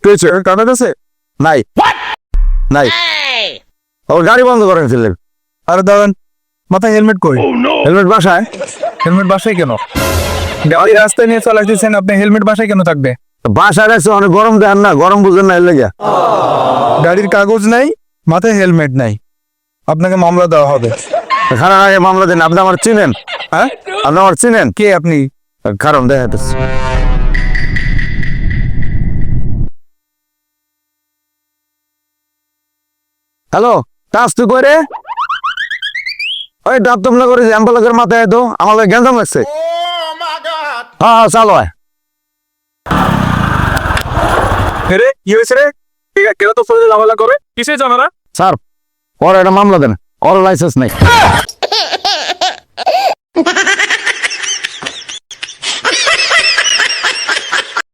পেয়েছে কাগজ আছে? নাই নাই। ওর গাড়ি বন্ধ করেন ছিলেন। আরে দাঁড়ান, মাথায় হেলমেট কই? হেলমেট বাসায়। হেলমেট বাসায় কেন? গাড়ি রাস্তায় নিয়ে চালাইতেছেন, আপনি হেলমেট বাসায় কেন থাকবে? বাসায় রাখছে, অনেক গরম দেন না, গরম বুঝেন না এর লেগে। গাড়ির কাগজ নাই, মাথায় হেলমেট নাই, আপনাকে মামলা দেওয়া হবে। খারাপ আগে মামলা দেন। আপনি আমার চিনেন? হ্যাঁ, আপনি আমার চিনেন? কে আপনি? কারণ দেখাতেছি। হ্যালো, কাজ তুই করে ওই ডাব তোমরা করে অ্যাম্বুলেন্সের মাথায় তো আমার লাগে গ্যাঞ্জাম লাগছে। হ্যাঁ হ্যাঁ চালো হয়। রে কি হয়েছে রে? কেন তো ফোনে ঝামেলা করে? কিসে ঝামেলা? স্যার ওর একটা মামলা দেন, ওর লাইসেন্স নেই।